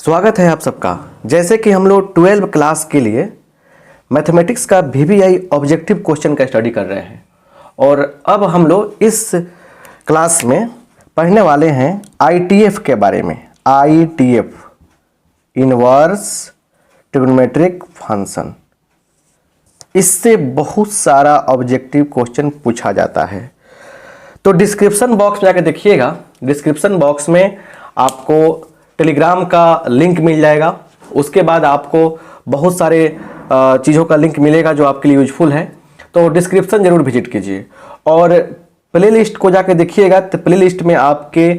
स्वागत है आप सबका। जैसे कि हम लोग 12 क्लास के लिए मैथमेटिक्स का VBI ऑब्जेक्टिव क्वेश्चन का स्टडी कर रहे हैं और अब हम लोग इस क्लास में पढ़ने वाले हैं ITF के बारे में। ITF inverse trigonometric function. इससे बहुत सारा ऑब्जेक्टिव क्वेश्चन पूछा जाता है। तो डिस्क्रिप्शन बॉक्स में जाकर देखिएगा। डिस्क्रिप्शन बॉक्स में आपको टेलीग्राम का लिंक मिल जाएगा। उसके बाद आपको बहुत सारे चीज़ों का लिंक मिलेगा जो आपके लिए यूजफुल है। तो डिस्क्रिप्शन जरूर विजिट कीजिए और प्लेलिस्ट को जाकर देखिएगा। तो प्लेलिस्ट में आपके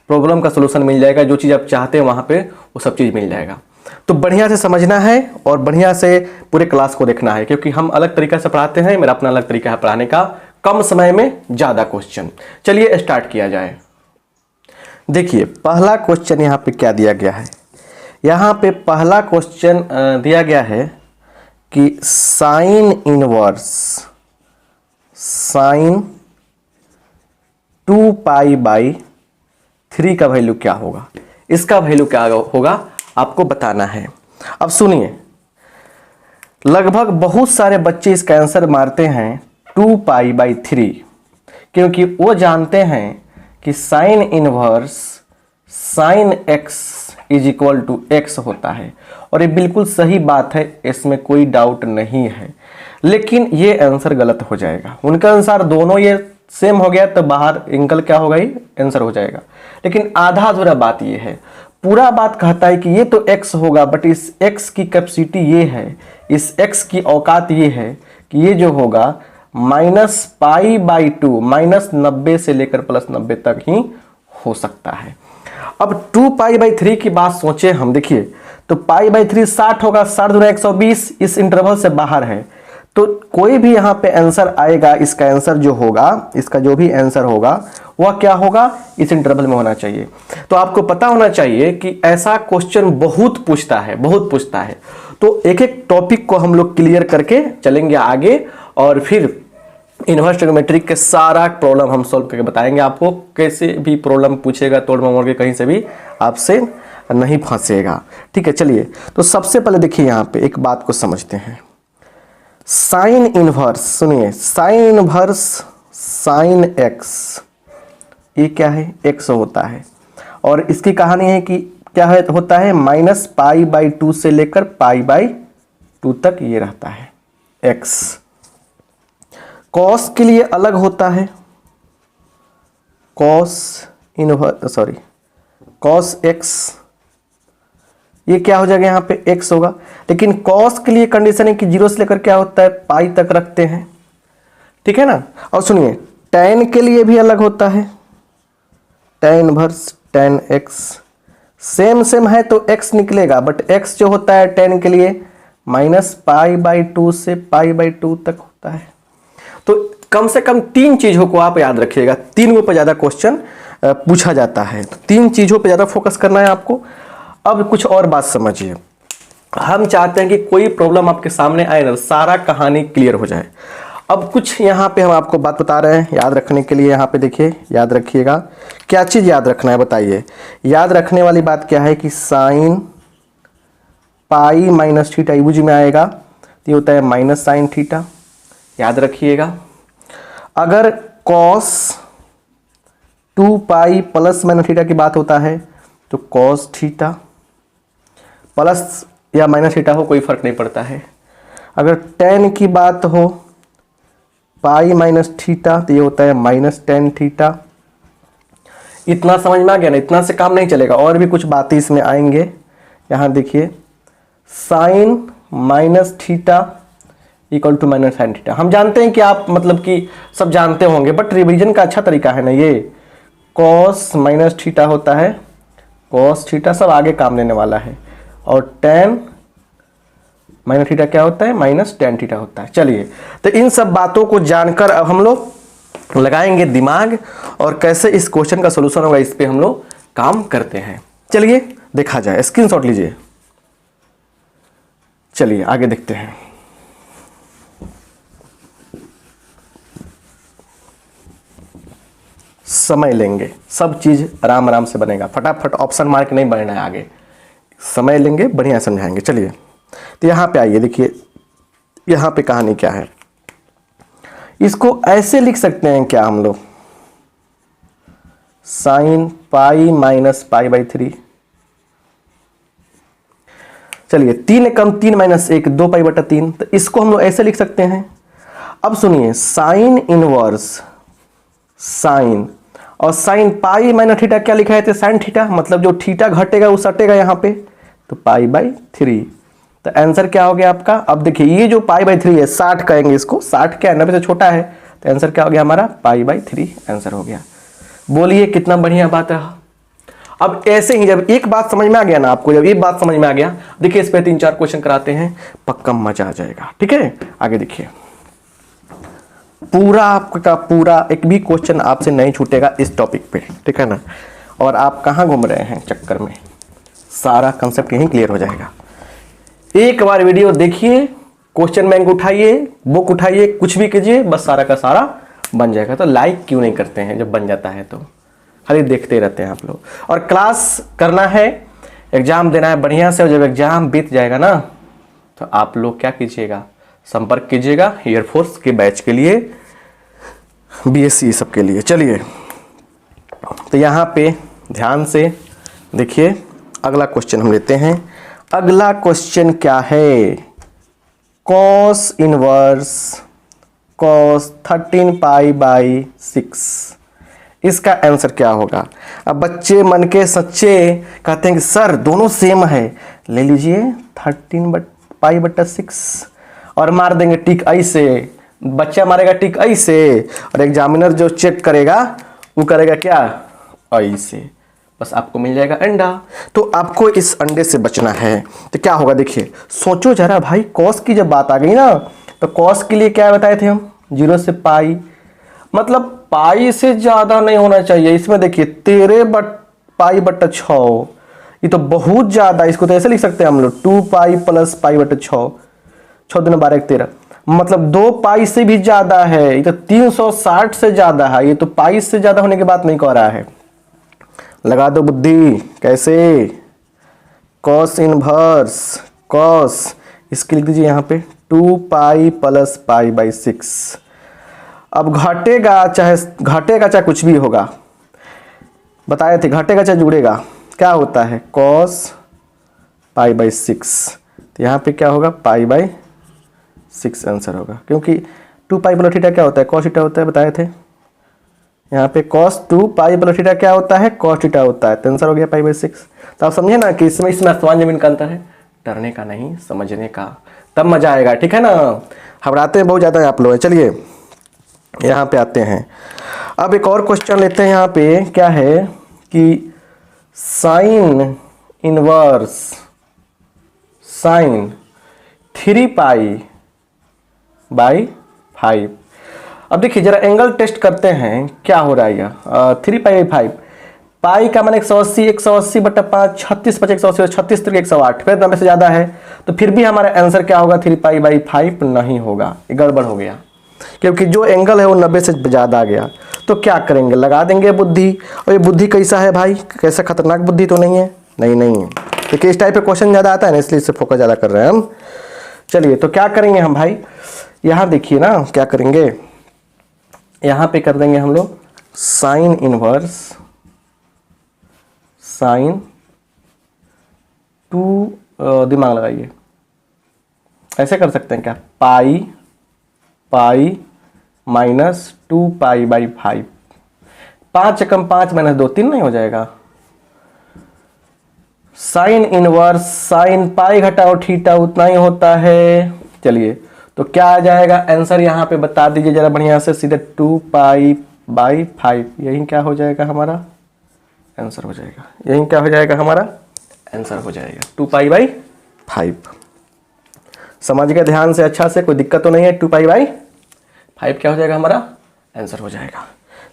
प्रॉब्लम का सलूशन मिल जाएगा। जो चीज़ आप चाहते हैं वहाँ पे वो सब चीज़ मिल जाएगा। तो बढ़िया से समझना है और बढ़िया से पूरे क्लास को देखना है, क्योंकि हम अलग तरीका से पढ़ाते हैं। मेरा अपना अलग तरीका है पढ़ाने का, कम समय में ज़्यादा क्वेश्चन। चलिए स्टार्ट किया जाए। देखिए पहला क्वेश्चन यहाँ पे क्या दिया गया है। यहाँ पे पहला क्वेश्चन दिया गया है कि साइन इनवर्स साइन 2π/3 का वैल्यू क्या होगा। इसका वैल्यू क्या होगा आपको बताना है। अब सुनिए, लगभग बहुत सारे बच्चे इसका आंसर मारते हैं 2π/3, क्योंकि वो जानते हैं कि sine inverse sine x is equal to x होता है और ये बिल्कुल सही बात है, इसमें कोई डाउट नहीं है। लेकिन ये आंसर गलत हो जाएगा। उनका अनुसार दोनों ये सेम हो गया तो बाहर इनकल क्या होगा, ये आंसर हो जाएगा। लेकिन आधा अधूरा बात ये है। पूरा बात कहता है कि ये तो x होगा, बट इस x की कैपेसिटी ये है, इस x की औकात ये है कि ये जो होगा -π/2 -90 से लेकर +90 तक ही हो सकता है। अब 2π/3 की बात सोचे हम। देखिए तो π/3 60 होगा, 60 × 120 इस इंटरवल से बाहर है। तो कोई भी यहाँ पे आंसर आएगा, इसका आंसर जो होगा, इसका जो भी आंसर होगा वह क्या होगा, इस इंटरवल में होना चाहिए। तो आपको पता होना चाहिए कि ऐसा क्वेश्चन बहुत पूछता है, बहुत पूछता है। तो एक एक टॉपिक को हम लोग क्लियर करके चलेंगे आगे और फिर इनवर्स ट्रिग्नोमेट्रिक के सारा प्रॉब्लम हम सॉल्व करके बताएंगे आपको। कैसे भी प्रॉब्लम पूछेगा तोड़ ममोड़ के कहीं से भी आपसे नहीं फंसेगा। ठीक है, चलिए तो सबसे पहले देखिए यहाँ पे एक बात को समझते हैं। साइन इनवर्स, सुनिए, साइन इनवर्स साइन x, ये क्या है, x होता है और इसकी कहानी है कि क्या है, होता है -π/2 से लेकर π/2 तक ये रहता है x। कॉस के लिए अलग होता है, कॉस x, ये क्या हो जाएगा, यहाँ पे x होगा। लेकिन कॉस के लिए कंडीशन है कि 0 से लेकर क्या होता है, पाई तक रखते हैं। ठीक है ना। और सुनिए, tan के लिए भी अलग होता है, tan inverse tan x। Same है तो x निकलेगा, बट x जो होता है tan के लिए -π/2 से π/2 तक होता है। तो कम से कम 3 चीज़ों को आप याद रखिएगा। 3 पर ज़्यादा क्वेश्चन पूछा जाता है, तो 3 चीज़ों पर ज़्यादा फोकस करना है आपको। अब कुछ और बात समझिए। हम चाहते हैं कि कोई प्रॉब्लम आपके सामने आए ना, सारा कहानी क्लियर हो जाए। अब कुछ यहाँ पे हम आपको बात बता रहे हैं याद रखने के लिए। यहाँ पे देखिए, याद रखिएगा। क्या चीज़ याद रखना है बताइए। याद रखने वाली बात क्या है कि साइन π-θ यूज में आएगा तो ये होता है -sin θ, याद रखिएगा। अगर cos 2π +-θ की बात होता है तो cos θ, प्लस या -θ हो कोई फर्क नहीं पड़ता है। अगर tan की बात हो π-θ तो ये होता है -tan θ। इतना समझ में आ गया ना, इतना से काम नहीं चलेगा, और भी कुछ बातें इसमें आएंगे। यहाँ देखिए, sin -θ इक्वल टू -sin θ। हम जानते हैं कि आप मतलब कि सब जानते होंगे, बट रिवीजन का अच्छा तरीका है ना ये। cos -θ होता है, cos θ सब आगे काम देने वाला है, और tan -θ क्या होता है, -tan θ होता है। चलिए तो इन सब बातों को जानकर अब हम लोग लगाएंगे दिमाग और कैसे इस क्वेश्चन का सलूशन होगा, इस पे हम लोग काम करते हैं। चलिए देखा जाए, स्क्रीनशॉट लीजिए। चलिए आगे देखते हैं। समय लेंगे, सब चीज़ आराम आराम से बनेगा। फटाफट ऑप्शन मार के नहीं बनना है आगे। समय लेंगे, बढ़िया समझाएंगे। चलिए तो यहाँ पे आइए, देखिए यहाँ पे कहानी क्या है। इसको ऐसे लिख सकते हैं क्या हम लोग, sine pi minus pi by 3। चलिए 3 कम 3 माइनस 1 2 पाई बटा 3, तो इसको हम लोग ऐसे लिख सकते हैं। अब सुनिए, साइन इनवर्स साइन और साइन पाई माइनस थीटा क्या लिखा है थे, साइन थीटा, मतलब जो थीटा घटेगा वो सटेगा यहाँ पे, तो पाई बाई 3। तो आंसर क्या हो गया आपका। अब देखिए ये जो पाई बाई 3 है, 60 कहेंगे इसको, 60 क्या है 90 से छोटा है, तो आंसर क्या हो गया हमारा पाई बाई 3 आंसर हो गया। बोलिए कितना बढ़िया बात रहा। अब ऐसे ही जब एक बात समझ में आ गया ना आपको, जब एक बात समझ में आ गया, देखिए इस पे 3-4 क्वेश्चन कराते हैं, पक्का मजा आ जाएगा। ठीक है, आगे देखिए, पूरा आपका पूरा एक भी क्वेश्चन आपसे नहीं छूटेगा इस टॉपिक पे, ठीक है ना। और आप कहाँ घूम रहे हैं चक्कर में, सारा कंसेप्ट यहीं क्लियर हो जाएगा। एक बार वीडियो देखिए, क्वेश्चन बैंक उठाइए, बुक उठाइए, कुछ भी कीजिए, बस सारा का सारा बन जाएगा। तो लाइक क्यों नहीं करते हैं जब बन जाता है, तो खाली देखते रहते हैं आप लोग। और क्लास करना है, एग्जाम देना है बढ़िया से, और जब एग्जाम बीत जाएगा ना, तो आप लोग क्या कीजिएगा, संपर्क कीजिएगा एयरफोर्स के बैच के लिए, बीएससी सबके लिए। चलिए तो यहाँ पे ध्यान से देखिए, अगला क्वेश्चन हम लेते हैं। अगला क्वेश्चन क्या है, cos inverse cos 13 pi by 6, इसका आंसर क्या होगा। अब बच्चे मन के सच्चे कहते हैं कि सर दोनों सेम है, ले लीजिए 13 पाई बटा 6 और मार देंगे टिक ऐसे, बच्चा मारेगा टिक ऐसे, और एग्जामिनर जो चेक करेगा वो करेगा क्या, ऐसे, बस आपको मिल जाएगा अंडा। तो आपको इस अंडे से बचना है। तो क्या होगा देखिए, सोचो जरा भाई, कॉस की जब बात आ गई ना, तो कॉस के लिए क्या बताए थे हम, 0 से पाई, मतलब पाई से ज्यादा नहीं होना चाहिए। इसमें देखिए 13 पाई बटा 6, ये तो बहुत ज्यादा, इसको तो ऐसे लिख सकते हैं हम लोग 2 पाई प्लस पाई बटा 6, 6 दूनी 12 1 13, मतलब 2 पाई से भी ज्यादा है। ये तो 360 से ज्यादा है, ये तो पाई से ज्यादा होने की बात नहीं कह रहा है। लगा दो बुद्धि, कैसे, कॉस इनवर्स कॉस, इसके लिख दीजिए यहाँ पे 2 पाई प्लस पाई बाई 6। अब घटेगा चाहे कुछ भी होगा, बताए थे घटेगा चाहे जुड़ेगा, क्या होता है कॉस पाई बाई 6, तो यहाँ पे क्या होगा पाई बाई 6 आंसर होगा, क्योंकि 2 पाई प्लस थीटा क्या होता है, कॉस थीटा होता है, बताए थे। यहाँ पे cos 2 पाई प्लस थीटा क्या होता है, cos थीटा होता है, तो आंसर हो गया पाई बाई 6। तो आप समझे ना कि इसमें आसमान जमीन का अंतर है, डरने का नहीं समझने का, तब मजा आएगा। ठीक है ना, घबराते हैं बहुत ज़्यादा है आप लोग। चलिए यहाँ पे आते हैं, अब एक और क्वेश्चन लेते हैं। यहाँ पे क्या है कि sine inverse sign 3 pi by 5। अब देखिए जरा एंगल टेस्ट करते हैं क्या हो रहा है। यह 3 पाई बाई 5, पाई का मान 180, 180 बटा 5, 36 5 180, 36 3 108, फिर 90 से ज़्यादा है, तो फिर भी हमारा आंसर क्या होगा 3 पाई बाई 5 नहीं होगा, ये गड़बड़ हो गया, क्योंकि जो एंगल है वो 90 से ज़्यादा आ गया। तो क्या करेंगे, लगा देंगे बुद्धि। और ये बुद्धि कैसा है भाई, कैसा खतरनाक बुद्धि तो नहीं है, नहीं, देखिए इस टाइप पे क्वेश्चन ज़्यादा आता है ना, इसलिए इससे फोकस ज़्यादा कर रहे हैं हम। चलिए तो क्या करेंगे हम भाई, यहाँ देखिए ना क्या करेंगे, यहाँ पे कर देंगे हम लोग साइन इनवर्स साइन 2, दिमाग लगाइए, ऐसे कर सकते हैं क्या, pi minus 2 pi by 5, 5 come 5 minus 2 3 नहीं हो जाएगा। साइन इनवर्स साइन पाई घटाओ थीटा उतना ही होता है। चलिए तो क्या आ जाएगा आंसर, यहाँ पे बता दीजिए जरा बढ़िया से, सीधे 2 पाई बाई 5, यही क्या हो जाएगा हमारा आंसर हो जाएगा, यही क्या हो जाएगा हमारा आंसर हो जाएगा 2 पाई बाई 5। समझ गए ध्यान से अच्छा से, कोई दिक्कत तो नहीं है, 2 पाई बाई 5 क्या हो जाएगा हमारा आंसर हो जाएगा।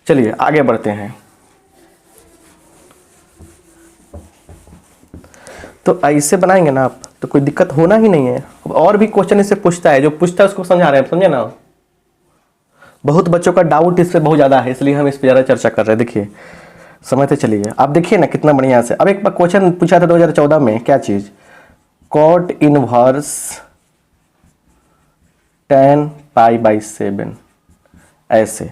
चलिए आगे बढ़ते हैं। तो ऐसे बनाएंगे ना आप तो कोई दिक्कत होना ही नहीं है। अब और भी क्वेश्चन इससे पूछता है, जो पूछता है उसको समझा रहे हैं, समझे ना। बहुत बच्चों का डाउट इस पे बहुत ज़्यादा है, इसलिए हम इस पर ज़्यादा चर्चा कर रहे हैं। देखिए समझते चलिए। आप देखिए ना कितना बढ़िया से। अब एक बार क्वेश्चन पूछा था 2014 में, क्या चीज़, कॉट इनवर्स tan π/7 ऐसे,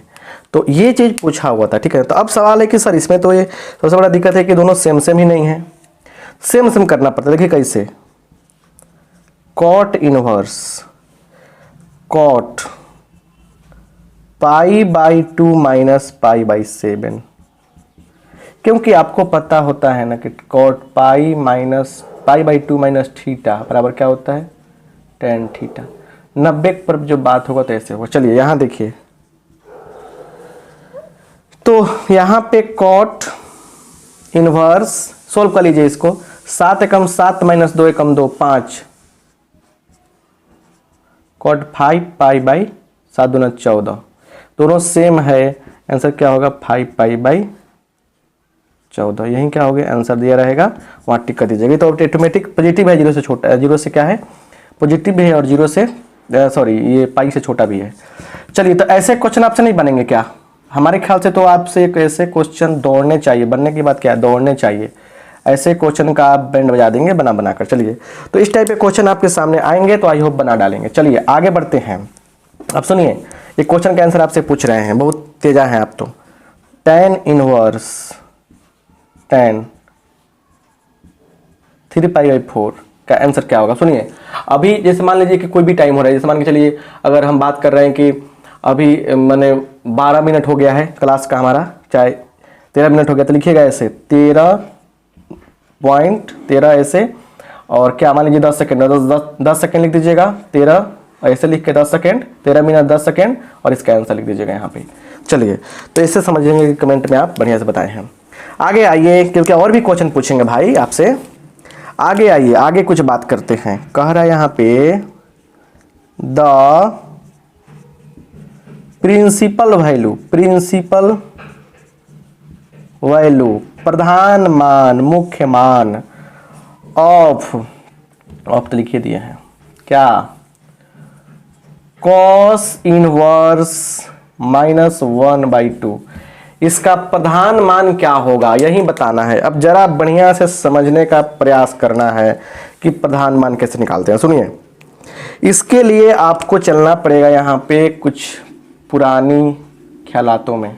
तो ये चीज़ पूछा हुआ था, ठीक है। तो अब सवाल है कि सर इसमें तो ये सबसे बड़ा दिक्कत है कि दोनों सेम सेम ही नहीं है, सेम सेम करना पड़ता है। देखिए कैसे, कॉट इनवर्स कॉट π/2 माइनस π/7, क्योंकि आपको पता होता है ना कि कॉट π/2 माइनस थीटा बराबर क्या होता है, tan थीटा। 90 पर जो बात होगा तो ऐसे होगा। चलिए यहाँ देखिए, तो यहाँ पे कॉट इनवर्स सोल्व कर लीजिए इसको, 7 एकम 7 माइनस 2 एकम 2 5, कॉट 5 π/7 दूना 14, दोनों सेम है, आंसर क्या होगा 5 π/14। यही क्या हो गया आंसर दिया रहेगा, वहाँ टिक कर दीजिएगा। तो ऑटोमेटिक पॉजिटिव है, 0 से छोटा, 0 से क्या है पॉजिटिव भी है, और 0 से सॉरी ये पाई से छोटा भी है। चलिए, तो ऐसे क्वेश्चन आपसे नहीं बनेंगे क्या, हमारे ख्याल से तो आपसे एक ऐसे क्वेश्चन दौड़ने चाहिए, बनने की बात क्या है, दौड़ने चाहिए। ऐसे क्वेश्चन का आप बैंड बजा देंगे बना बना कर। चलिए, तो इस टाइप के क्वेश्चन आपके सामने आएंगे तो आई होप बना डालेंगे। चलिए आगे बढ़ते हैं। अब सुनिए, ये क्वेश्चन का आंसर आपसे पूछ रहे हैं, बहुत तेजा हैं आप तो। tan इनवर्स tan 3π/4 का आंसर क्या होगा। सुनिए, अभी जैसे मान लीजिए कि कोई भी टाइम हो रहा है, जैसे मान के चलिए अगर हम बात कर रहे हैं कि अभी मैंने 12 मिनट हो गया है क्लास का हमारा, चाहे 13 मिनट हो गया, तो लिखिएगा ऐसे 13.13 ऐसे, और क्या मान लीजिए 10 सेकेंड, 10 सेकेंड लिख दीजिएगा, 13 ऐसे लिख के 10 सेकेंड, 13 मिनट 10 सेकेंड, और इसका आंसर लिख दीजिएगा यहाँ पे। चलिए, तो इससे समझेंगे कि कमेंट में आप बढ़िया से बताए हैं। आगे आइए, क्योंकि और भी क्वेश्चन पूछेंगे भाई आपसे। आगे आइए, आगे कुछ बात करते हैं। कह रहा है यहाँ पे द प्रिंसिपल वैल्यू प्रधान मान, मुख्य मान ऑफ तो लिखिए दिए हैं क्या, cos इनवर्स -1/2, इसका प्रधान मान क्या होगा यही बताना है। अब जरा बढ़िया से समझने का प्रयास करना है कि प्रधान मान कैसे निकालते हैं। सुनिए, इसके लिए आपको चलना पड़ेगा यहाँ पे कुछ पुरानी ख्यालातों में,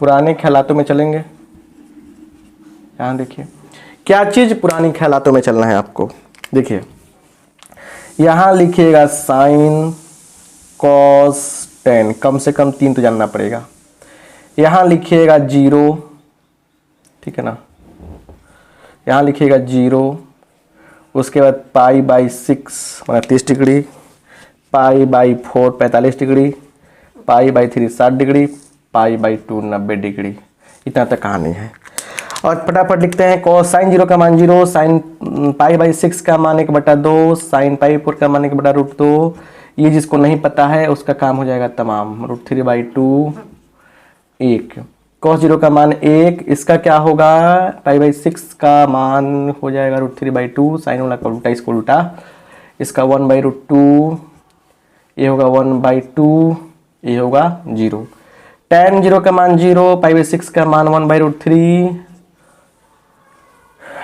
पुराने ख्यालातों में चलेंगे। यहाँ देखिए क्या चीज पुरानी ख्यालातों में चलना है आपको। देखिए यहाँ लिखिएगा साइन कॉस टेन, कम से कम 3 तो जानना पड़ेगा। यहाँ लिखिएगा 0, ठीक है ना, यहाँ लिखिएगा 0, उसके बाद π/6 30 डिग्री, π/4 45 डिग्री, π/3 60 डिग्री, π/2 90 डिग्री, इतना तक कहानी है। और फटाफट लिखते हैं cos साइन 0 का मान 0, साइन π/6 का मान 1/2, साइन π/4 का मान 1/√2। ये जिसको नहीं पता है उसका काम हो जाएगा तमाम, √3/2 1, cos 0 का मान 1, इसका क्या होगा π/6 का मान हो जाएगा √3/2, साइन वाला का उल्टा इसको उल्टा, इसका 1/√2, ये होगा 1/2, ये होगा 0। tan 0 का मान 0, π/6 का मान 1/√3,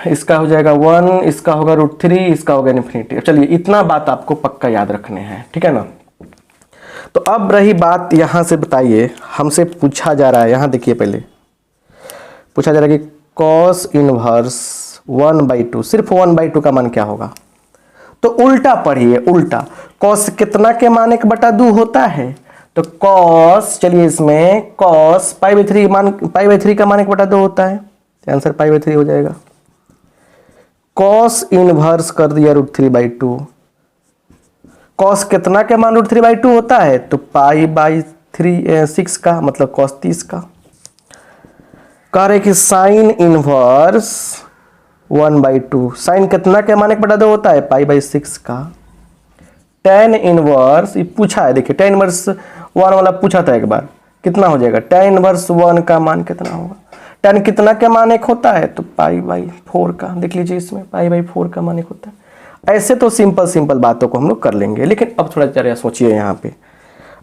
इसका हो जाएगा 1, इसका होगा √3, इसका होगा इन्फिनिटी। चलिए इतना बात आपको पक्का याद रखने हैं, ठीक है ना। तो अब रही बात, यहाँ से बताइए, हमसे पूछा जा रहा है, यहाँ देखिए पहले पूछा जा रहा है कि cos इनवर्स 1/2, सिर्फ 1/2 का मान क्या होगा। तो उल्टा पढ़िए, उल्टा cos कितना के मान 1/2 होता है, तो cos, चलिए इसमें cos π/3 का मान 1/2 होता है, आंसर π/3 हो जाएगा। cos इनवर्स कर दिया √3/2, cos कितना के मान √3/2 होता है, तो π/6 का, मतलब cos 30 का। कह रहे कि साइन इनवर्स 1/2, साइन कितना के मान 1/2 होता है, π/6 का। tan इनवर्स, ये पूछा है, देखिए tan इनवर्स 1 वाला पूछा था एक बार, कितना हो जाएगा, tan इनवर्स 1 का मान कितना होगा, tan कितना के मान 1 होता है, तो π/4 का, देख लीजिए इसमें π/4 का मान 1 होता है। ऐसे तो सिंपल बातों को हम लोग कर लेंगे, लेकिन अब थोड़ा जरा सोचिए यहाँ पे।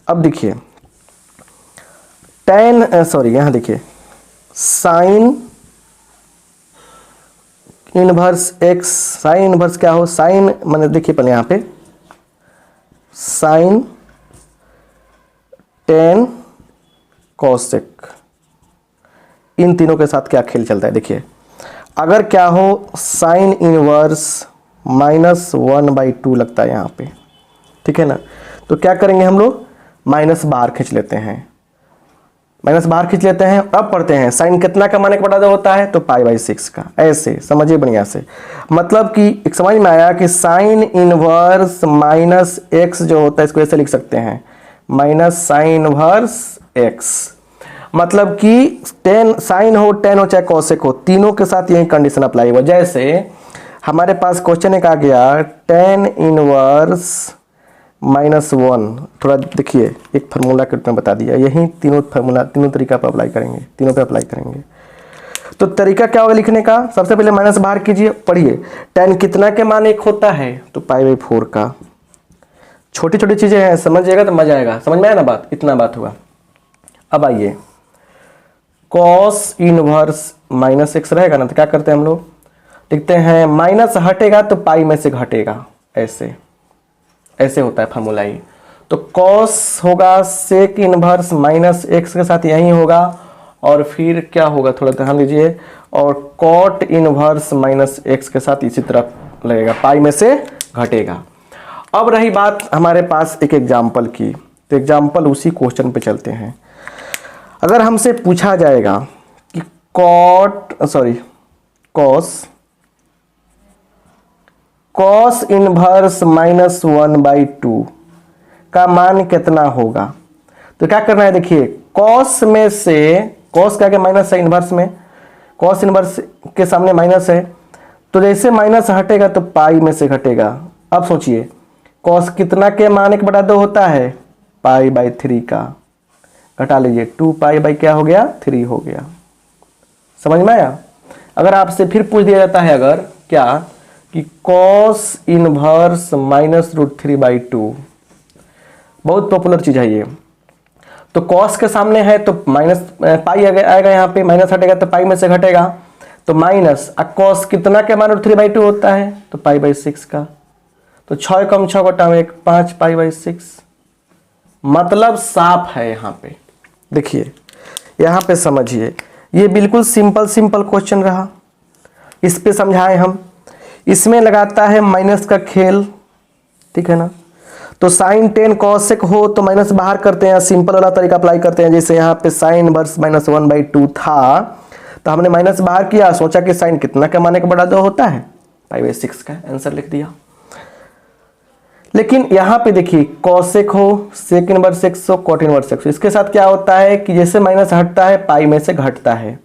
अब देखिए tan, सॉरी यहाँ देखिए sign inverse x, sine inverse क्या हो, साइन मैंने देखिए पहले यहाँ पे साइन टेन कोसेक, इन तीनों के साथ क्या खेल चलता है देखिए। अगर क्या हो साइन इनवर्स -1/2 लगता है यहाँ पे, ठीक है ना, तो क्या करेंगे हम लोग माइनस बाहर खींच लेते हैं, माइनस बाहर खींच लेते हैं। अब पढ़ते हैं साइन कितना का मान 1/2 होता है, तो π/6 का। ऐसे समझिए बढ़िया से, मतलब कि एक समझ में आया कि साइन इनवर्स -x जो होता है इसको ऐसे लिख सकते हैं माइनस साइन इनवर्स x, मतलब कि टेन साइन हो टेन हो चाहे कॉसेक हो, तीनों के साथ यही कंडीशन अप्लाई हुआ। जैसे हमारे पास क्वेश्चन एक आ गया टेन इनवर्स -1, थोड़ा देखिए एक फार्मूला के रूप में बता दिया, यही तीनों फार्मूला तीनों तरीका पर अप्लाई करेंगे, तीनों पे अप्लाई करेंगे। तो तरीका क्या होगा लिखने का, सबसे पहले माइनस बाहर कीजिए, पढ़िए टेन कितना के मान 1 होता है, तो π/4 का। छोटी छोटी चीजें हैं, समझिएगा तो मजा आएगा, समझ में आया ना बात, इतना बात हुआ। अब आइए कॉस इनवर्स -x रहेगा ना, तो क्या करते हैं हम लोग लिखते हैं माइनस हटेगा तो पाई में से घटेगा, ऐसे ऐसे होता है फार्मूला ही। तो कॉस होगा सेक इनवर्स -x के साथ यही होगा, और फिर क्या होगा थोड़ा ध्यान दीजिए, और कॉट इनवर्स -x के साथ इसी तरह लगेगा, पाई में से घटेगा। अब रही बात हमारे पास एक एग्जाम्पल की, तो एग्जाम्पल उसी क्वेश्चन पे चलते हैं। अगर हमसे पूछा जाएगा कि कॉस इनवर्स -1/2 का मान कितना होगा, तो क्या करना है देखिए, कॉस में से कॉस क्या माइनस है, इनवर्स में कॉस इनवर्स के सामने माइनस है, तो जैसे माइनस हटेगा तो पाई में से घटेगा। अब सोचिए कॉस कितना के मान 1/2 होता है, π/3 का, घटा लीजिए 2π क्या हो गया 3 हो गया। समझ में आया। अगर आपसे फिर पूछ दिया जाता है अगर क्या कि कॉस इनवर्स -√3/2, बहुत पॉपुलर चीज है ये, तो कॉस के सामने है तो माइनस पाई आएगा, यहाँ पे माइनस हटेगा तो पाई में से घटेगा, तो माइनस कॉस कितना के मान √3/2 होता है, तो π/6 का, तो 6 कम 6 घटा 1 5 π/6, मतलब साफ है। यहाँ पे देखिए, यहाँ पे समझिए, ये बिल्कुल सिंपल क्वेश्चन रहा, इस पे समझाए हम, इसमें लगाता है माइनस का खेल, ठीक है ना। तो साइन 10 कॉसेक हो तो माइनस बाहर करते हैं, सिंपल वाला तरीका अप्लाई करते हैं। जैसे यहाँ पे साइन इनवर्स -1/2 था, तो हमने माइनस बाहर किया, सोचा कि साइन कितना का मान 1/2 होता है, π/6 का, आंसर लिख दिया। लेकिन यहाँ पे देखिए कॉसेक हो सेक इनवर्स x हो कॉट इनवर्स x हो, इसके साथ क्या होता है कि जैसे माइनस हटता है पाई में से घटता है।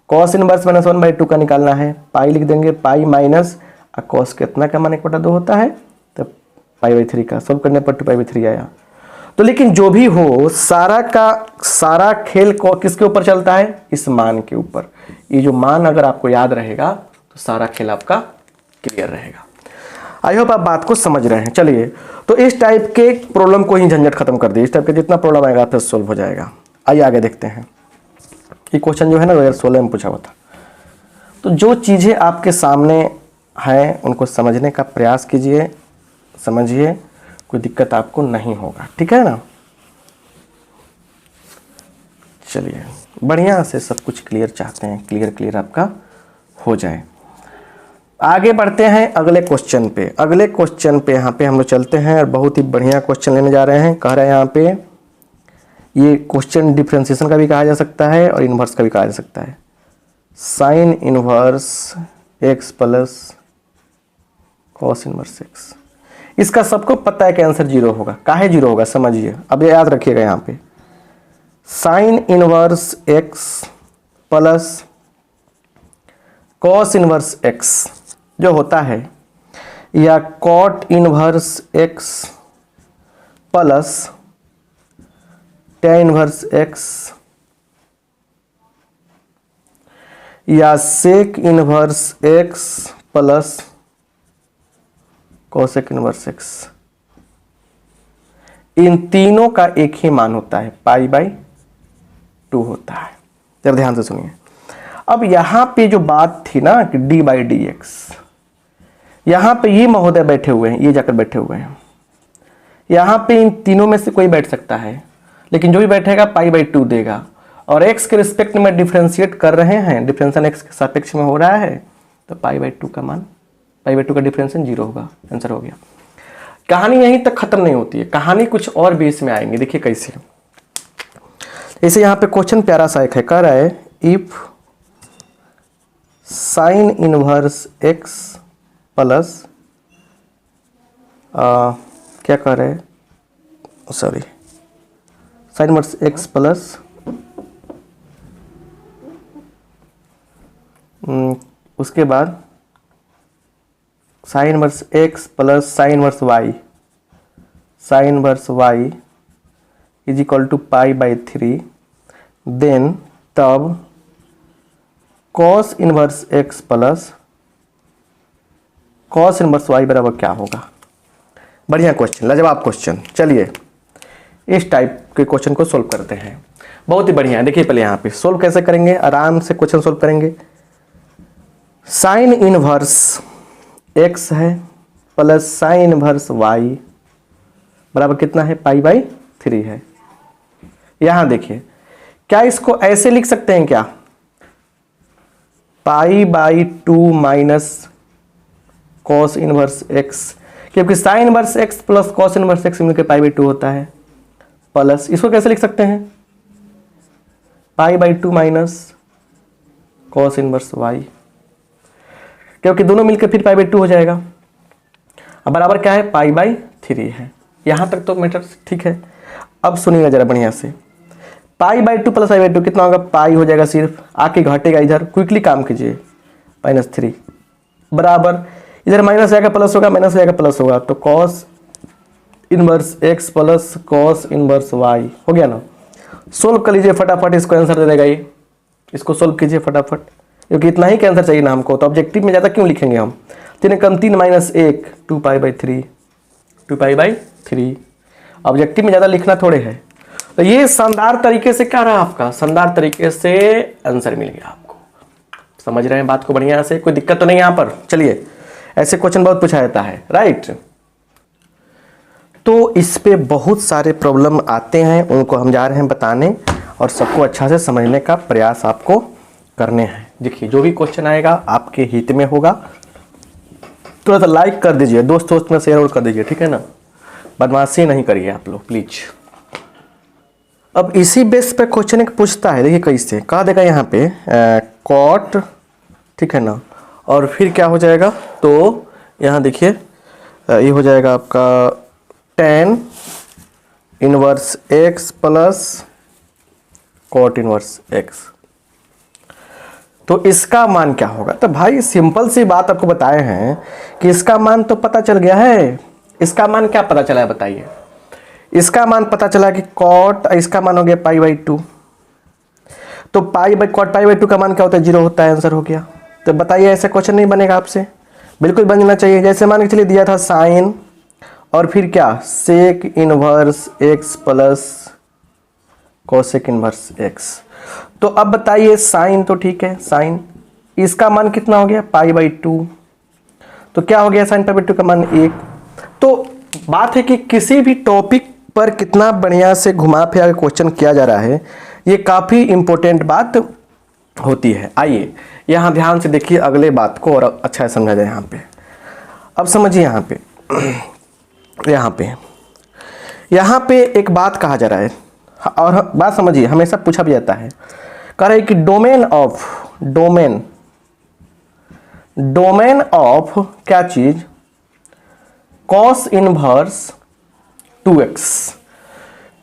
कॉस इनवर्स -1/2 का निकालना है, पाई लिख देंगे, पाई माइनस कॉस कितना का मान 1/2 होता है, तो π/3 का, सब करने पर 2π/3 आया। तो लेकिन जो भी हो, सारा का सारा खेल को किसके ऊपर चलता है, इस मान के ऊपर। ये जो मान अगर आपको याद रहेगा तो सारा खेल आपका क्लियर रहेगा। आई होप आप बात को समझ रहे हैं। चलिए, तो इस टाइप के प्रॉब्लम को ही झंझट खत्म कर दिए, इस टाइप के जितना प्रॉब्लम आएगा फिर सोल्व हो जाएगा। आइए आगे देखते हैं। ये क्वेश्चन जो है ना 2016 में पूछा हुआ था। तो जो चीज़ें आपके सामने हैं उनको समझने का प्रयास कीजिए, समझिए, कोई दिक्कत आपको नहीं होगा, ठीक है ना। चलिए, बढ़िया से सब कुछ क्लियर चाहते हैं, क्लियर आपका हो जाए। आगे बढ़ते हैं अगले क्वेश्चन पे। अगले क्वेश्चन पे यहाँ पे हम लोग चलते हैं और बहुत ही बढ़िया क्वेश्चन लेने जा रहे हैं। कह रहे हैं यहाँ पे, ये क्वेश्चन डिफरेंशिएशन का भी कहा जा सकता है और इन्वर्स का भी कहा जा सकता है। Sign inverse x plus cos inverse x, इसका सबको पता है कि आंसर 0 होगा। काहे 0 होगा समझिए, अब ये याद रखिएगा। यहाँ पे sine inverse x plus cos inverse x जो होता है, या cot inverse x plus tan inverse x, या sec inverse x plus cosec inverse x, इन तीनों का एक ही मान होता है, π/2 होता है। जरा ध्यान से सुनिए। अब यहाँ पे जो बात थी ना कि डी बाई डी एक्स, यहाँ पे ये महोदय बैठे हुए हैं, ये जाकर बैठे हुए हैं, यहाँ पे इन तीनों में से कोई बैठ सकता है, लेकिन जो भी बैठेगा पाई बाई 2 देगा, और एक्स के रिस्पेक्ट में डिफ्रेंशिएट कर रहे हैं, डिफरेंशिएशन एक्स के सापेक्ष में हो रहा है, तो पाई बाई 2 का मान, पाई बाई 2 का डिफरेंशिएशन 0 होगा। आंसर हो गया। कहानी यहीं तक खत्म नहीं होती है, कहानी कुछ और भी इसमें आएंगे। देखिए कैसे, जैसे यहाँ पे क्वेश्चन प्यारा सा एक है, कह रहा है if sine inverse x plus क्या कह रहे हैं, sorry, sine inverse x plus उसके बाद sine inverse x plus sine inverse y, sine inverse y is equal to pi by 3, then तब cos inverse x plus cos inverse y बराबर क्या होगा। बढ़िया क्वेश्चन, लाजवाब क्वेश्चन। चलिए इस टाइप के क्वेश्चन को सोल्व करते हैं। बहुत ही बढ़िया है। देखिए पहले यहाँ पे सोल्व कैसे करेंगे, आराम से क्वेश्चन सोल्व करेंगे। साइन इनवर्स एक्स है प्लस साइन इनवर्स वाई बराबर कितना है, पाई बाई 3 है। यहां देखिए, क्या इसको ऐसे लिख सकते हैं क्या, pi by 2 minus cos inverse x, क्योंकि sine inverse x plus cos inverse x मिलकर पाई बाई 2 होता है, प्लस इसको कैसे लिख सकते हैं, pi by 2 minus cos inverse y, क्योंकि दोनों मिलकर फिर पाई बाई 2 हो जाएगा। अब बराबर क्या है, पाई बाई 3 है। यहां तक तो मैटर ठीक है। अब सुनिएगा जरा बढ़िया से, पाई बाई 2 प्लस पाई बाई 2 कितना होगा, पाई हो जाएगा सिर्फ, आके घटेगा इधर, क्विकली काम कीजिए, -3 बराबर, इधर माइनस आएगा प्लस होगा, माइनस आएगा प्लस होगा, तो cos inverse x plus cos inverse y हो गया ना। सोल्व कर लीजिए फटाफट, इसको आंसर दे देगा ये, इसको सोल्व कीजिए फटाफट, क्योंकि इतना ही कैंसर चाहिए ना हमको, तो ऑब्जेक्टिव में ज़्यादा क्यों लिखेंगे हम। 3 कम 3 minus 1 2 pi by 3, 2 pi by 3, objective में ज़्यादा लिखना थोड़े है। तो ये शानदार तरीके से क्या रहा आपका, शानदार तरीके से आंसर मिल गया आपको। समझ रहे हैं बात को बढ़िया से, कोई दिक्कत तो नहीं यहाँ पर। चलिए, ऐसे क्वेश्चन बहुत पूछा जाता है, राइट। तो इस पे बहुत सारे प्रॉब्लम आते हैं, उनको हम जा रहे हैं बताने, और सबको अच्छा से समझने का प्रयास आपको करने हैं। देखिए जो भी क्वेश्चन आएगा आपके हित में होगा, थोड़ा सा लाइक कर दीजिए, दोस्त में शेयर और कर दीजिए, ठीक है ना, बदमाशी नहीं करिए आप लोग प्लीज। अब इसी बेस पे क्वेश्चन एक पूछता है, देखिए कैसे, कहा देगा यहाँ पे कॉट, ठीक है ना, और फिर क्या हो जाएगा, तो यहाँ देखिए ये हो जाएगा आपका tan inverse x plus cot inverse x. तो इसका मान क्या होगा, तो भाई सिंपल सी बात आपको बताए हैं कि इसका मान तो पता चल गया है। इसका मान क्या पता चला है बताइए, इसका मान पता चला कि कॉट, इसका मान हो गया पाई बाई 2, तो pi by cot pi by 2 का मान क्या होता है, 0 होता है, आंसर हो गया। तो बताइए ऐसा क्वेश्चन नहीं बनेगा आपसे, बिल्कुल बनना चाहिए। जैसे मान के चलिए दिया था साइन और फिर क्या, sec inverse x plus cosec inverse x. तो अब बताइए साइन तो ठीक है, साइन इसका मान कितना हो गया, पाई बाई 2, तो क्या हो गया, साइन पाई बाई 2 का मान 1। तो बात है कि किसी भी टॉपिक पर कितना बढ़िया से घुमा फिरा के क्वेश्चन किया जा रहा है, ये काफ़ी इंपॉर्टेंट बात होती है। आइए यहाँ ध्यान से देखिए अगले बात को, और अच्छा समझा जाए यहाँ पे। अब समझिए यहाँ पे एक बात कहा जा रहा है, और बात समझिए, हमेशा पूछा भी जाता है, कह रहे कि डोमेन ऑफ क्या चीज, cos inverse 2x,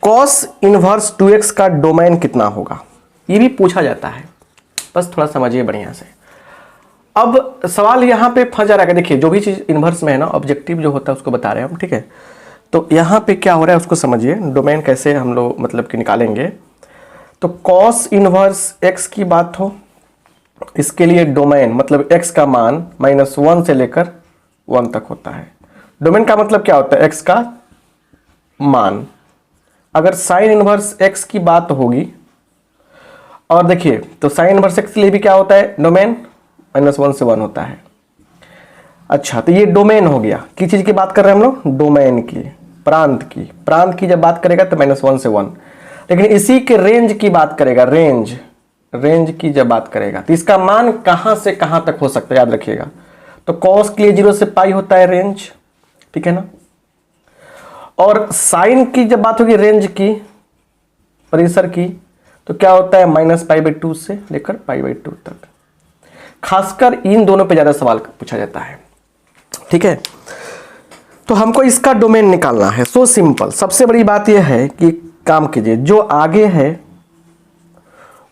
cos inverse 2x का डोमेन कितना होगा, ये भी पूछा जाता है, बस थोड़ा समझिए बढ़िया से। अब सवाल यहाँ पे फंस जा रहा है, देखिए जो भी चीज़ इन्वर्स में है ना, ऑब्जेक्टिव जो होता है उसको बता रहे हैं हम, ठीक है। तो यहाँ पे क्या हो रहा है उसको समझिए, डोमेन कैसे हम लोग मतलब कि निकालेंगे। तो कॉस इनवर्स x की बात हो, इसके लिए डोमेन मतलब x का मान -1 से लेकर 1 तक होता है। डोमेन का मतलब क्या होता है, x का मान। अगर साइन इनवर्स x की बात होगी और देखिए तो साइन इनवर्स एक्स के लिए भी क्या होता है, डोमेन -1 से 1 होता है। अच्छा तो ये डोमेन हो गया, किस चीज की बात कर रहे हैं हम लोग, डोमेन की, प्रांत की जब बात करेगा तो -1 से 1। लेकिन इसी के रेंज की बात करेगा, रेंज की जब बात करेगा तो इसका मान कहां से कहां तक हो सकता है, याद रखिएगा। तो कॉस के लिए 0 से पाई होता है रेंज, ठीक है ना। और साइन की जब बात होगी रेंज की, परिसर की, तो क्या होता है -π/2 से लेकर π/2 तक। खासकर इन दोनों पे ज्यादा सवाल पूछा जाता है, ठीक है। तो हमको इसका डोमेन निकालना है, सो सिंपल। सबसे बड़ी बात यह है कि काम कीजिए, जो आगे है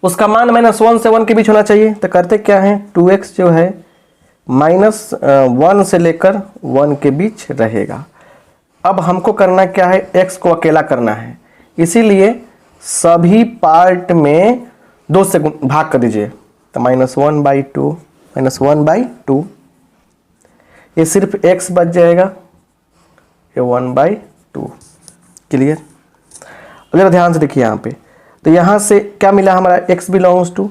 उसका मान -1 से 1 के बीच होना चाहिए। तो करते क्या है, 2x जो है -1 से लेकर 1 के बीच रहेगा। अब हमको करना क्या है, x को अकेला करना है, इसीलिए सभी पार्ट में 2 से भाग कर दीजिए। तो -1/2 ये सिर्फ x बच जाएगा, ये 1/2। क्लियर। जरा ध्यान से देखिए यहाँ पे, तो यहाँ से क्या मिला हमारा, x बिलोंग्स टू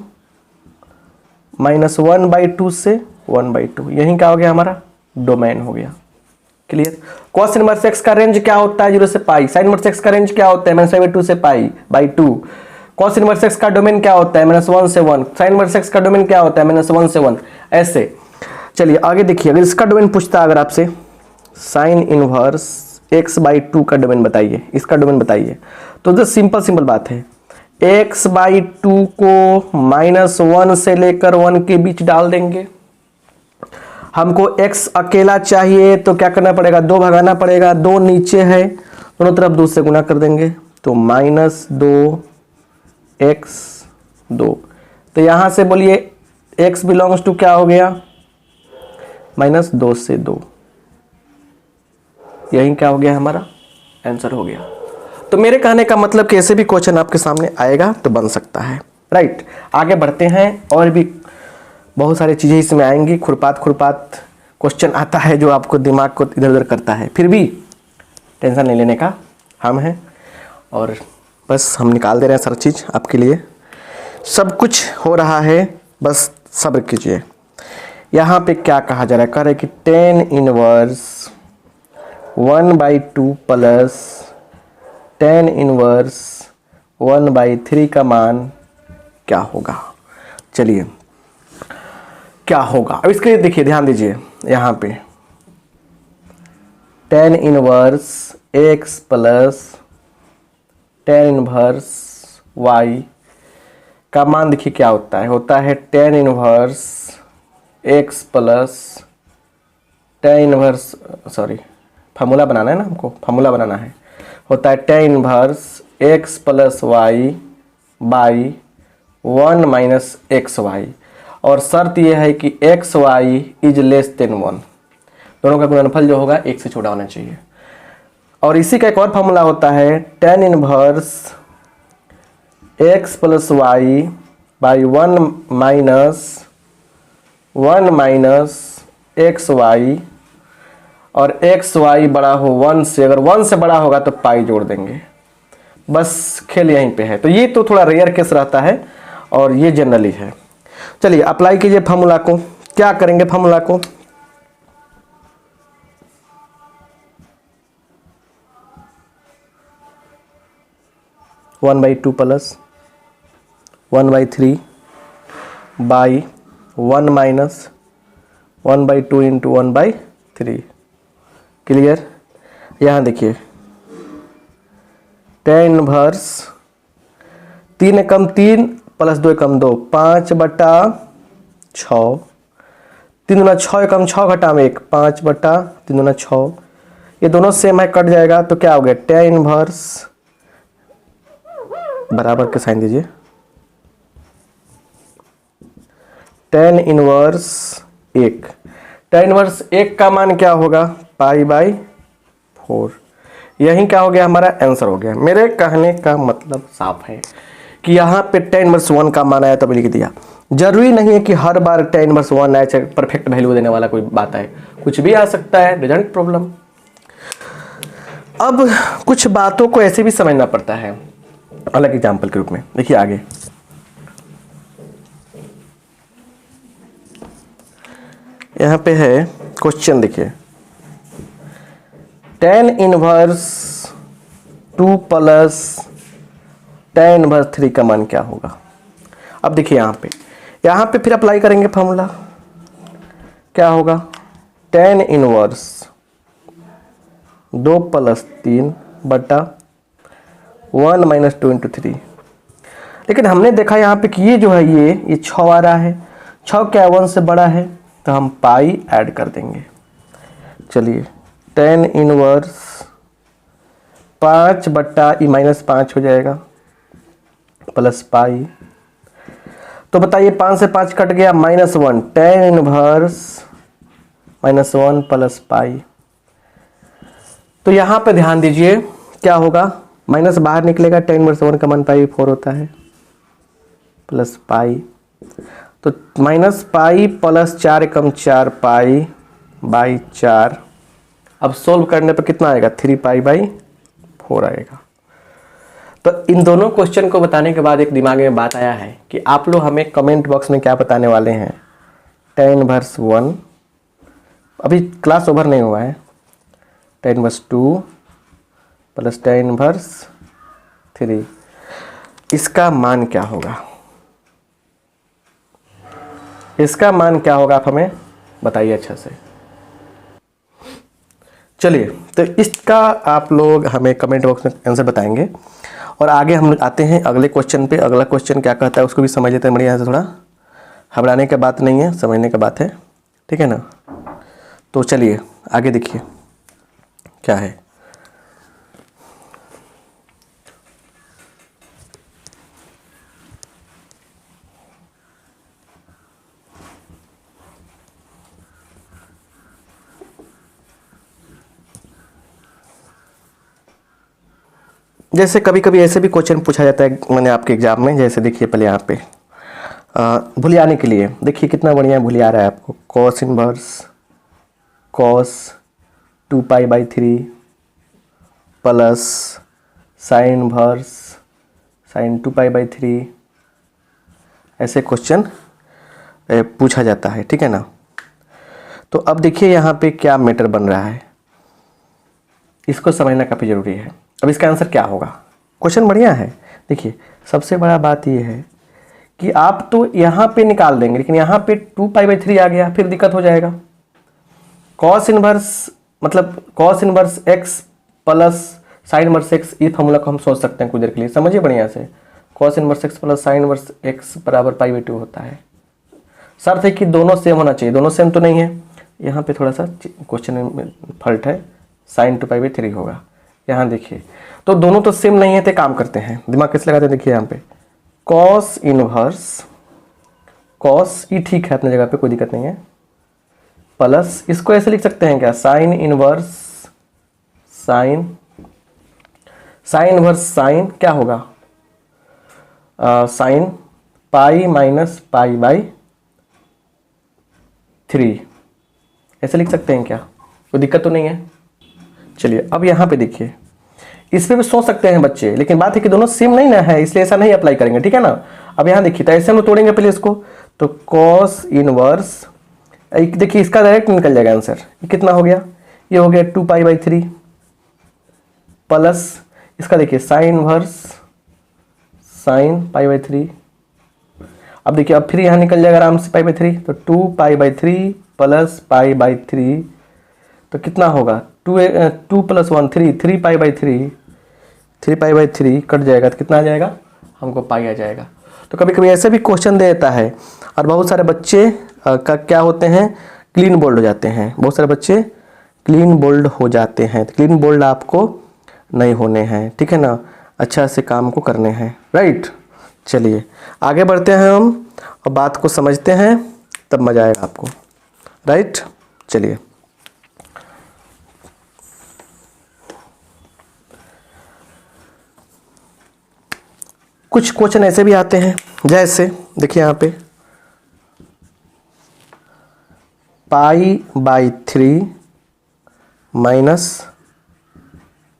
-1/2 से 1/2, यही क्या हो गया हमारा, डोमेन हो गया। क्लियर। cos इनवर्स x का रेंज क्या होता है, 0 से पाई। sin इनवर्स x का रेंज क्या होता है, -π/2 से π/2। cos इनवर्स x का डोमेन क्या होता है, -1 से 1। sin इनवर्स x का डोमेन क्या होता है, -1 से 1। ऐसे चलिए आगे देखिए, अगर इसका डोमेन पूछता है अगर आपसे, sin इनवर्स x/2 का डोमेन बताइए, इसका डोमेन बताइए, तो जो सिंपल बात है, x/2 को -1 से लेकर 1 के बीच डाल देंगे। हमको x अकेला चाहिए तो क्या करना पड़ेगा, 2 भगाना पड़ेगा, 2 नीचे है, दोनों तरफ 2 से गुना कर देंगे, तो -2x2। तो यहां से बोलिए x बिलोंग्स टू क्या हो गया, -2 से 2। यही क्या हो गया हमारा आंसर हो गया। तो मेरे कहने का मतलब कि ऐसे भी क्वेश्चन आपके सामने आएगा तो बन सकता है, राइट। आगे बढ़ते हैं, और भी बहुत सारी चीज़ें इसमें आएंगी। खुरपात क्वेश्चन आता है जो आपको दिमाग को इधर उधर करता है, फिर भी टेंशन नहीं लेने का, हम हैं और बस हम निकाल दे रहे हैं सारी चीज़ आपके लिए। सब कुछ हो रहा है, बस सब्र कीजिए। यहाँ पे क्या कहा जा रहा है, कह रहे कि tan inverse 1/2 plus tan inverse 1/3 का मान क्या होगा। चलिए क्या होगा, अब इसके लिए देखिए, ध्यान दीजिए यहाँ पे tan inverse x plus tan inverse y का मान देखिए क्या होता है tan inverse x plus tan inverse, formula बनाना है ना, हमको फार्मूला बनाना है, होता है tan inverse x plus y by 1 minus xy। और शर्त यह है कि xy इज लेस देन 1, दोनों का गुणनफल जो होगा 1 से छोटा होना चाहिए। और इसी का एक और फार्मूला होता है tan inverse x plus y by 1 minus xy, और xy बड़ा हो 1 से, अगर 1 से बड़ा होगा तो पाई जोड़ देंगे। बस खेल यहीं पे है। तो ये तो थोड़ा रेयर केस रहता है और ये जनरली है। चलिए अप्लाई कीजिए फार्मूला को। क्या करेंगे फार्मूला को, one by two plus 1/3 by 1 minus 1/2 into 1/3। Clear. यहाँ देखिए tan इनवर्स 3 कम 3 प्लस 2 कम 2, 5/6, 3 दूना 6 कम 6 घटा में 1, 5/3 दूना 6, ये दोनों सेम है, कट जाएगा। तो क्या हो गया, tan इनवर्स बराबर के साइन दीजिए, tan इनवर्स 1, tan इनवर्स 1 का मान क्या होगा, π/4। यही क्या हो गया, हमारा आंसर हो गया। मेरे कहने का मतलब साफ है कि यहाँ पे tan इनवर्स 1 का मान आया तब लिख दिया। जरूरी नहीं है कि हर बार tan इनवर्स 1 आए, चाहे परफेक्ट वैल्यू देने वाला कोई बात है, कुछ भी आ सकता है, डजंट प्रॉब्लम। अब कुछ बातों को ऐसे भी समझना पड़ता है अलग एग्जाम्पल के रूप में। देखिए आगे यहाँ पे है क्वेश्चन, देखिए tan inverse 2 plus tan inverse 3 का मान क्या होगा। अब देखिए यहाँ पे फिर अप्लाई करेंगे फॉर्मूला, क्या होगा, tan इनवर्स 2 प्लस 3 बटा 1 माइनस 2 इंटू 3। लेकिन हमने देखा यहाँ पे कि ये जो है ये 6 आ रहा है, 6 क्या 1 से बड़ा है, तो हम पाई ऐड कर देंगे। चलिए tan इनवर्स 5 बट्टा ई माइनस 5 हो जाएगा प्लस पाई। तो बताइए 5 से 5 कट गया, -1, tan इनवर्स -1 प्लस पाई। तो यहाँ पे ध्यान दीजिए क्या होगा, माइनस बाहर निकलेगा, tan इनवर्स 1 का मान पाई 4 होता है प्लस पाई। तो minus pi plus 4 come 4 pi by 4। अब सोल्व करने पर कितना आएगा, 3 पाई बाई 4 आएगा। तो इन दोनों क्वेश्चन को बताने के बाद एक दिमाग में बात आया है कि आप लोग हमें कमेंट बॉक्स में क्या बताने वाले हैं। tan इनवर्स 1, अभी क्लास ओवर नहीं हुआ है, tan inverse 2 plus tan inverse 3, इसका मान क्या होगा, इसका मान क्या होगा, आप हमें बताइए अच्छा से। चलिए तो इसका आप लोग हमें कमेंट बॉक्स में आंसर बताएंगे और आगे हम आते हैं अगले क्वेश्चन पे। अगला क्वेश्चन क्या कहता है उसको भी समझ लेते हैं बढ़िया से, थोड़ा घबराने की बात नहीं है, समझने की बात है, ठीक है ना। तो चलिए आगे देखिए क्या है। जैसे कभी कभी ऐसे भी क्वेश्चन पूछा जाता है मैंने आपके एग्जाम में, जैसे देखिए पहले यहाँ पे भुलियाने के लिए देखिए कितना बढ़िया भुलिया रहा है आपको, cos inverse cos 2 pi by 3 plus sine inverse sign 2 pi by 3, ऐसे क्वेश्चन पूछा जाता है, ठीक है ना। तो अब देखिए यहाँ पे क्या मैटर बन रहा है, इसको समझना काफ़ी ज़रूरी है। अब इसका आंसर क्या होगा, क्वेश्चन बढ़िया है। देखिए सबसे बड़ा बात ये है कि आप तो यहाँ पे निकाल देंगे, लेकिन यहाँ पे 2 पाई बाई 3 आ गया, फिर दिक्कत हो जाएगा। cos इनवर्स मतलब cos inverse x plus sine inverse x, ये फॉर्मूला को हम सोच सकते हैं कुछ देर के लिए, समझिए बढ़िया से। cos inverse x plus sine inverse x बराबर पाई बाई 2 होता है। शर्त है कि दोनों सेम होना चाहिए, दोनों सेम तो नहीं है, यहाँ पे थोड़ा सा क्वेश्चन में फॉल्ट है, साइन 2 पाई बाई 3 होगा। यहाँ देखिए तो दोनों तो सेम नहीं है, तो काम करते हैं, दिमाग कैसे लगाते हैं, देखिए यहाँ पे cos इनवर्स cos ये ठीक है अपनी जगह पे, कोई दिक्कत नहीं है, प्लस इसको ऐसे लिख सकते हैं क्या, sign inverse sign inverse sign क्या होगा, sine pi minus pi by 3, ऐसे लिख सकते हैं क्या, कोई दिक्कत तो नहीं है। चलिए अब यहाँ पे देखिए, इस पे भी सोच सकते हैं बच्चे, लेकिन बात है कि दोनों सेम नहीं ना है, इसलिए ऐसा नहीं अप्लाई करेंगे, ठीक है ना। अब यहाँ देखिए तो ऐसे हम तोड़ेंगे पहले इसको, तो cos इनवर्स, देखिए इसका डायरेक्ट निकल जाएगा आंसर, ये कितना हो गया, ये हो गया 2 पाई बाई 3 प्लस इसका देखिए sign inverse sine pi by 3। अब देखिए अब फिर यहाँ निकल जाएगा आराम से पाई बाई 3, तो 2 पाई बाई 3 प्लस पाई बाई 3, तो कितना होगा 2 plus 1 3 pi by 3 pi by 3 cut जाएगा, तो कितना आ जाएगा, हमको पाई आ जाएगा। तो कभी कभी ऐसे भी क्वेश्चन दे देता है और बहुत सारे बच्चे का क्या होते हैं, क्लीन बोल्ड हो जाते हैं, बहुत सारे बच्चे क्लीन बोल्ड हो जाते हैं। तो क्लीन बोल्ड आपको नहीं होने हैं, ठीक है ना, अच्छा से काम को करने हैं, राइट। चलिए आगे बढ़ते हैं हम और बात को समझते हैं, तब मज़ा आएगा आपको, राइट। चलिए कुछ क्वेश्चन ऐसे भी आते हैं, जैसे देखिए यहाँ पे पाई बाई 3 माइनस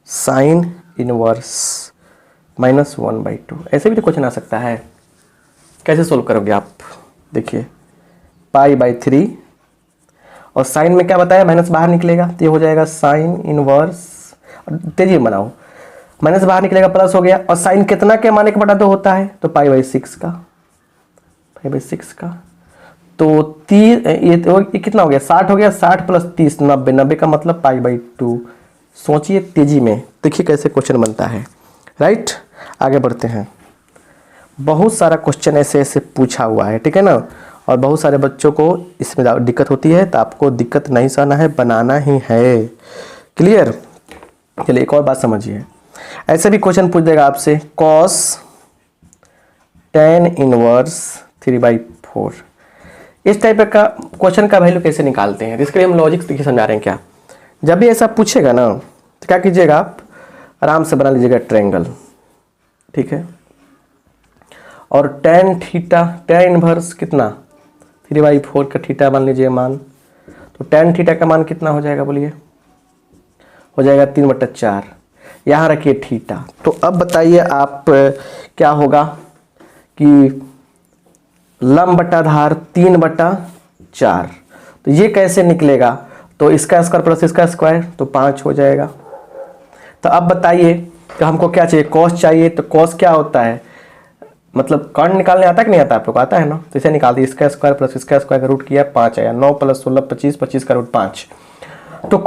साइन इनवर्स -1/2, ऐसे भी तो क्वेश्चन आ सकता है। कैसे सोल्व करोगे आप, देखिए पाई बाई 3 और साइन में क्या बताया, माइनस बाहर निकलेगा तो ये हो जाएगा साइन इनवर्स, तेजी में बनाओ, माइनस बाहर निकलेगा प्लस हो गया, और साइन कितना के मान 1/2 होता है, तो π/6 का, π/6 का, तो ये कितना हो गया, 60 हो गया, 60 + 30 90, 90 का मतलब π/2। सोचिए तेजी में, देखिए कैसे क्वेश्चन बनता है, राइट। आगे बढ़ते हैं, बहुत सारा क्वेश्चन ऐसे ऐसे पूछा हुआ है, ठीक है ना, और बहुत सारे बच्चों को इसमें दिक्कत होती है, तो आपको दिक्कत नहीं सहना है, बनाना ही है, क्लियर। चलिए एक और बात समझिए, ऐसे भी क्वेश्चन पूछ देगा आपसे, cos tan इनवर्स 3/4, इस टाइप का क्वेश्चन का वैल्यू कैसे निकालते हैं, इसके लिए हम लॉजिक देखिए समझा रहे हैं क्या। जब भी ऐसा पूछेगा ना तो क्या कीजिएगा, आप आराम से बना लीजिएगा ट्रायंगल, ठीक है, और tan थीटा, tan इनवर्स कितना 3/4 का थीटा मान लीजिए मान, तो tan थीटा का मान कितना हो जाएगा बोलिए, हो जाएगा 3/4, यहाँ रखिए थीटा। तो अब बताइए आप क्या होगा कि लंब बटा आधार 3/4, तो ये कैसे निकलेगा, तो इसका स्क्वायर प्लस इसका स्क्वायर तो 5 हो जाएगा। तो अब बताइए कि हमको क्या चाहिए, कॉस चाहिए, तो कॉस क्या होता है, मतलब कर्ण निकालने आता है कि नहीं आता, आप लोग आता है ना, तो इसे निकाल दिए, इसका स्क्वायर प्लस इसका स्क्वायर का रूट किया 5 आया, 9 + 16 25, 25 का रूट 5। तो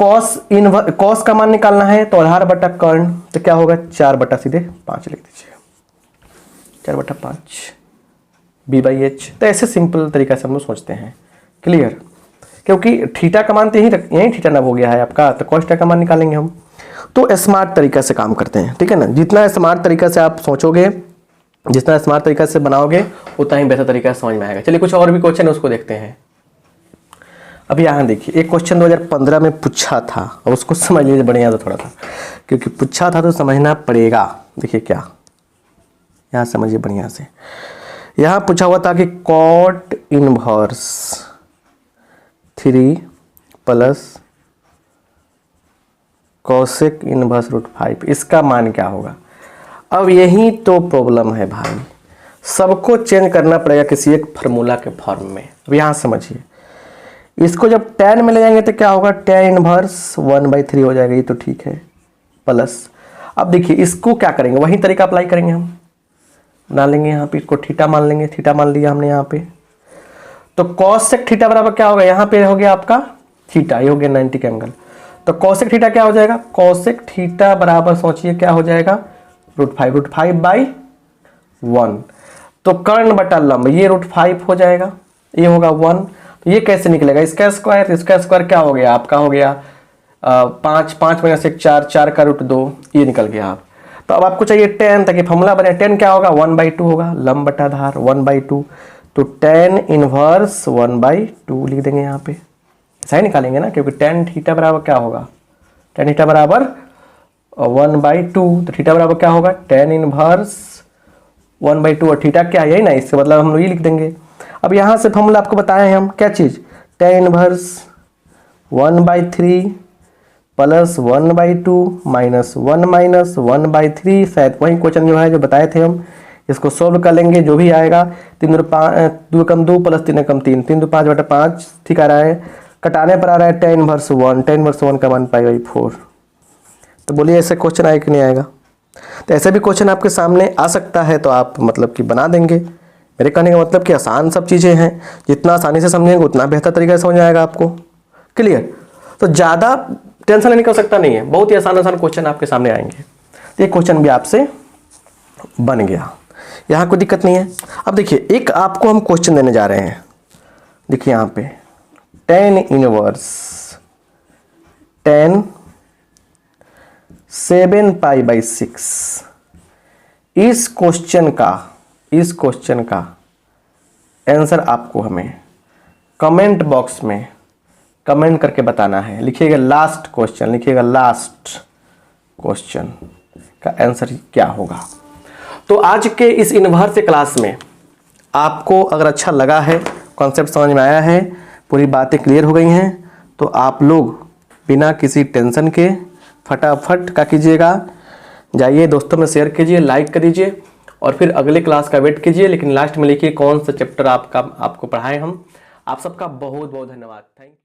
कॉस का मान निकालना है, तो आधार बटा कर्ण, तो क्या होगा 4/5 लिख दीजिए, 4/5 b/h। तो ऐसे सिंपल तरीका से हम लोग सोचते हैं, क्लियर, क्योंकि थीटा का मान तो यही थीटा नब हो गया है आपका, तो कॉस थीटा का मान निकालेंगे हम। तो स्मार्ट तरीका से काम करते हैं, ठीक है ना, जितना स्मार्ट तरीका से आप सोचोगे, जितना स्मार्ट तरीका से बनाओगे, उतना ही बेहतर तरीका से समझ में आएगा। चलिए कुछ और भी क्वेश्चन है उसको देखते हैं। अभी यहाँ देखिए, एक क्वेश्चन 2015 में पूछा था, और उसको समझ लीजिए बढ़िया तो थोड़ा सा, क्योंकि पूछा था तो समझना पड़ेगा। देखिए क्या, यहाँ समझिए बढ़िया से, यहाँ पूछा हुआ था कि cot इनवर्स 3 + cosec इनवर्स √5, इसका मान क्या होगा। अब यही तो प्रॉब्लम है भाई, सबको चेंज करना पड़ेगा किसी एक फार्मूला के फॉर्म में। अब यहाँ समझिए, इसको जब tan में ले जाएंगे तो क्या होगा, tan इनवर्स 1/3 हो जाएगा, ये तो ठीक है, प्लस, अब देखिए इसको क्या करेंगे, वही तरीका अप्लाई करेंगे हम, बना लेंगे यहाँ पे, इसको थीटा मान लेंगे, थीटा मान लिया हमने यहाँ पे, तो cosec थीटा बराबर क्या होगा, यहाँ पे हो गया आपका थीटा, ये हो गया 90 का एंगल, तो cosec थीटा क्या हो जाएगा, cosec थीटा बराबर सोचिए क्या हो जाएगा, √5/1, तो कर्ण बटा लंब, ये √5 हो जाएगा, ये होगा 1, तो ये कैसे निकलेगा, इसका स्क्वायर क्या हो गया आपका, हो गया 5 5 - 1 4, 4 का √2, ये निकल गया आप। तो अब आपको चाहिए tan, ताकि फॉर्मूला बने, tan क्या होगा 1/2 होगा, लंब बटा आधार 1/2, तो tan इनवर्स 1/2 लिख देंगे यहाँ पे, ऐसा ही निकालेंगे ना, क्योंकि tan थीटा बराबर क्या होगा, tan थीटा बराबर 1/2, तो थीटा बराबर क्या होगा, tan इनवर्स 1/2, और थीटा क्या है यही ना, इससे मतलब हम लोग ये लिख देंगे। अब यहाँ से फॉर्मूला आपको बताए हैं हम, क्या चीज़, tan इनवर्स 1/3 + 1/2 - 1 - 1/3, शायद वही क्वेश्चन जो है जो बताए थे हम, इसको सोल्व कर लेंगे, जो भी आएगा 3 × 5 2 × 2 + 3 × 3 3 × 5/5, ठीक आ रहा है, कटाने पर आ रहा है tan इनवर्स 1, tan इनवर्स 1 का मान π/4। तो बोलिए ऐसे क्वेश्चन आए कि नहीं आएगा, तो ऐसे भी क्वेश्चन आपके सामने आ सकता है, तो आप मतलब कि बना देंगे। मेरे कहने का मतलब कि आसान सब चीज़ें हैं, जितना आसानी से समझेंगे उतना बेहतर तरीके से समझ आएगा आपको, क्लियर। तो ज़्यादा टेंशन लेने की आवश्यकता नहीं है, बहुत ही आसान क्वेश्चन आपके सामने आएंगे। तो ये क्वेश्चन भी आपसे बन गया, यहाँ कोई दिक्कत नहीं है। अब देखिए एक आपको हम क्वेश्चन देने जा रहे हैं, देखिए यहाँ पे tan इनवर्स 7π/6, इस क्वेश्चन का आंसर आपको हमें कमेंट बॉक्स में कमेंट करके बताना है। लिखिएगा लास्ट क्वेश्चन, लिखिएगा लास्ट क्वेश्चन का आंसर क्या होगा। तो आज के इस इनवर्स क्लास में आपको अगर अच्छा लगा है, कॉन्सेप्ट समझ में आया है, पूरी बातें क्लियर हो गई हैं, तो आप लोग बिना किसी टेंशन के फटाफट क्या कीजिएगा, जाइए दोस्तों में शेयर कीजिए, लाइक कर दीजिए, और फिर अगले क्लास का वेट कीजिए, लेकिन लास्ट में लिखिए कौन सा चैप्टर आपको पढ़ाए हम। आप सबका बहुत बहुत धन्यवाद, थैंक यू।